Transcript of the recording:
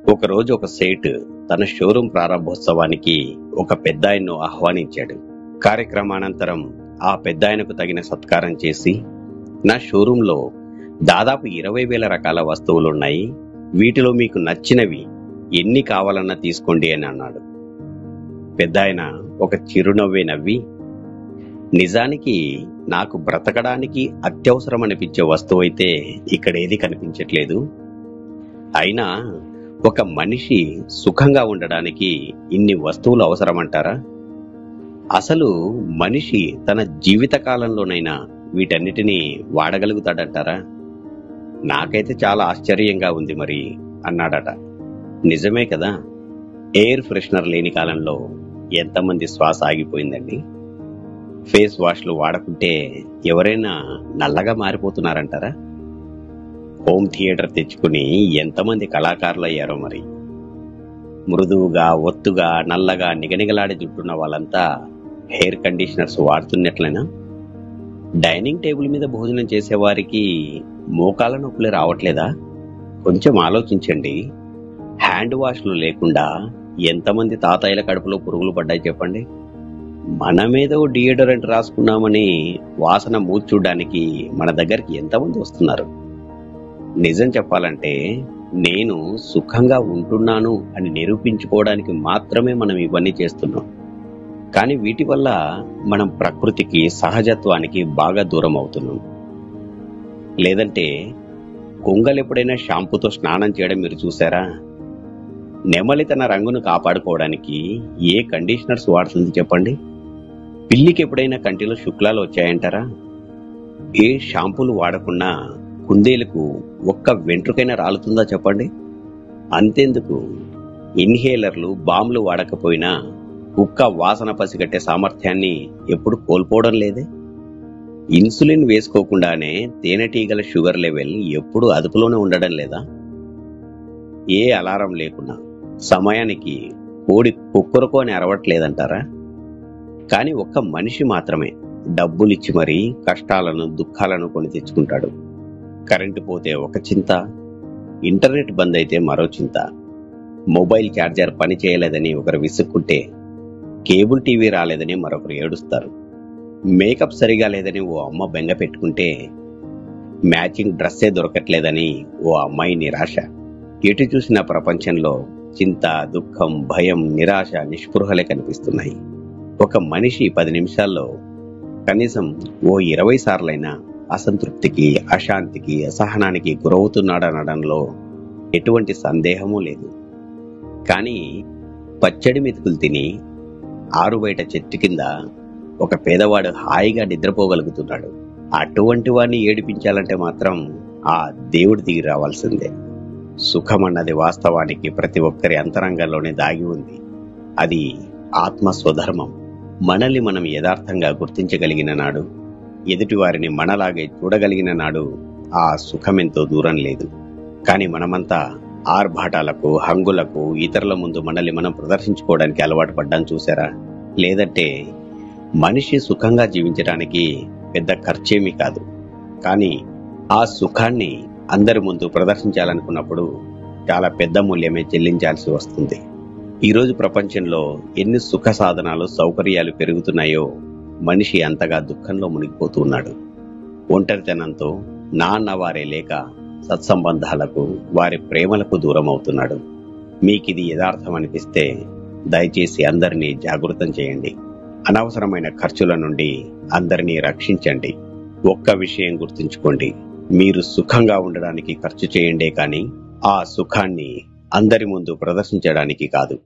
ఒకరోజు ఒక సేట్ తన షోరూం ప్రారంభోత్సవానికి ఒక పెద్దాయన్ను ఆహ్వానించాడు. కార్యక్రమానంతరం ఆ పెద్దాయనకు తగిన సత్కారం చేసి, నా షోరూంలో దాదాపు 20,000 రకాల వస్తువులున్నాయి, వీటిలో మీకు నచ్చినవి ఎన్ని కావాలన్నా తీసుకోండి అని అన్నాడు. పెద్దాయన ఒక చిరునవ్వే నవ్వి, నిజానికి నాకు బ్రతకడానికి అత్యవసరం అనిపించే వస్తువు అయితే ఇక్కడేది కనిపించట్లేదు. అయినా ఒక మనిషి సుఖంగా ఉండడానికి ఇన్ని వస్తువులు అవసరమంటారా? అసలు మనిషి తన జీవిత కాలంలోనైనా వీటన్నిటినీ వాడగలుగుతాడంటారా? నాకైతే చాలా ఆశ్చర్యంగా ఉంది మరి అన్నాడట. నిజమే కదా, ఎయిర్ ఫ్రెషనర్ లేని కాలంలో ఎంతమంది శ్వాస ఆగిపోయిందండి. ఫేస్ వాష్లు వాడకుంటే ఎవరైనా నల్లగా మారిపోతున్నారంటారా? హోమ్ థియేటర్ తెచ్చుకుని ఎంతమంది కళాకారులు అయ్యారో మరి. మృదువుగా, ఒత్తుగా, నల్లగా నిగనిగలాడి జుట్టున్న వాళ్ళంతా హెయిర్ కండిషనర్స్ వాడుతున్నట్లయినా డైనింగ్ టేబుల్ మీద భోజనం చేసేవారికి మోకాళ్ళ నొప్పులు రావట్లేదా? కొంచెం ఆలోచించండి. హ్యాండ్ వాష్లు లేకుండా ఎంతమంది తాతయ్యల కడుపులో పురుగులు పడ్డాయి చెప్పండి. మనమేదో డియోడరెంట్ రాసుకున్నామని వాసన మూర్చూడ్డానికి మన దగ్గరికి ఎంతమంది వస్తున్నారు? నిజం చెప్పాలంటే నేను సుఖంగా ఉంటున్నాను అని నిరూపించుకోవడానికి మాత్రమే మనం ఇవన్నీ చేస్తున్నాం. కానీ వీటి వల్ల మనం ప్రకృతికి, సహజత్వానికి బాగా దూరం అవుతున్నాం. లేదంటే కొంగలు ఎప్పుడైనా షాంపూతో స్నానం చేయడం మీరు చూసారా? నెమలి తన రంగును కాపాడుకోవడానికి ఏ కండిషనర్స్ వాడుతుంది చెప్పండి? పిల్లికి ఎప్పుడైనా కంటిలో శుక్లాలు వచ్చాయంటారా? ఏ షాంపూలు వాడకుండా కుందేలకు ఒక్క వెంట్రుకైనా రాలుతుందా చెప్పండి? అంతెందుకు, ఇన్హేలర్లు, బాంబులు వాడకపోయినా కుక్క వాసన పసిగట్టే సామర్థ్యాన్ని ఎప్పుడు కోల్పోవడం లేదే. ఇన్సులిన్ వేసుకోకుండానే తేనెటీగల షుగర్ లెవెల్ ఎప్పుడు అదుపులోనే ఉండడం లేదా? ఏ అలారం లేకున్నా సమయానికి కోడి కుక్కరకో అని అరవట్లేదంటారా? కానీ ఒక్క మనిషి మాత్రమే డబ్బులిచ్చి మరీ కష్టాలను, దుఃఖాలను కొని తెచ్చుకుంటాడు. కరెంటు పోతే ఒక చింత, ఇంటర్నెట్ బంద్ అయితే మరో చింత, మొబైల్ ఛార్జర్ పని చేయలేదని ఒకరు విసుక్కుంటే కేబుల్ టీవీ రాలేదని మరొకరు ఏడుస్తారు. మేకప్ సరిగా లేదని ఓ అమ్మ బెంగ పెట్టుకుంటే మ్యాచింగ్ డ్రెస్సే దొరకట్లేదని ఓ అమ్మాయి నిరాశ. ఎటు చూసిన ప్రపంచంలో చింత, దుఃఖం, భయం, నిరాశ, నిస్పృహలే కనిపిస్తున్నాయి. ఒక మనిషి 10 నిమిషాల్లో కనీసం ఓ 20 సార్లైనా అసంతృప్తికి, అశాంతికి, అసహనానికి గురవుతున్నాడనడంలో ఎటువంటి సందేహమూ లేదు. కానీ పచ్చడి మెతుకులు తిని ఆరు బయట చెట్టు కింద ఒక పేదవాడు హాయిగా నిద్రపోగలుగుతున్నాడు. అటువంటి వాడిని ఏడిపించాలంటే మాత్రం ఆ దేవుడు దిగి రావాల్సిందే. సుఖమన్నది వాస్తవానికి ప్రతి ఒక్కరి అంతరంగంలోనే దాగి ఉంది. అది ఆత్మ స్వధర్మం. మనల్ని మనం యథార్థంగా గుర్తించగలిగిన నాడు, ఎదుటివారిని మనలాగే చూడగలిగిన నాడు ఆ సుఖమెంతో దూరం లేదు. కానీ మనమంతా ఆర్భాటాలకు, హంగులకు, ఇతరుల ముందు మనల్ని మనం ప్రదర్శించుకోవడానికి అలవాటు పడ్డాం చూసారా? లేదంటే మనిషి సుఖంగా జీవించడానికి పెద్ద ఖర్చేమీ కాదు. కానీ ఆ సుఖాన్ని అందరి ముందు ప్రదర్శించాలనుకున్నప్పుడు చాలా పెద్ద మూల్యమే చెల్లించాల్సి వస్తుంది. ఈరోజు ప్రపంచంలో ఎన్ని సుఖ సాధనాలు, సౌకర్యాలు పెరుగుతున్నాయో మనిషి అంతగా దుఃఖంలో మునిగిపోతూ ఉన్నాడు. ఒంటరితనంతో, నాన్నవారే లేక సత్సంబంధాలకు, వారి ప్రేమలకు దూరం అవుతున్నాడు. మీకిది యథార్థం అనిపిస్తే దయచేసి అందరినీ జాగృతం చేయండి. అనవసరమైన ఖర్చుల నుండి అందరినీ రక్షించండి. ఒక్క విషయం గుర్తుంచుకోండి, మీరు సుఖంగా ఉండడానికి ఖర్చు చేయండే కానీ ఆ సుఖాన్ని అందరి ముందు ప్రదర్శించడానికి కాదు.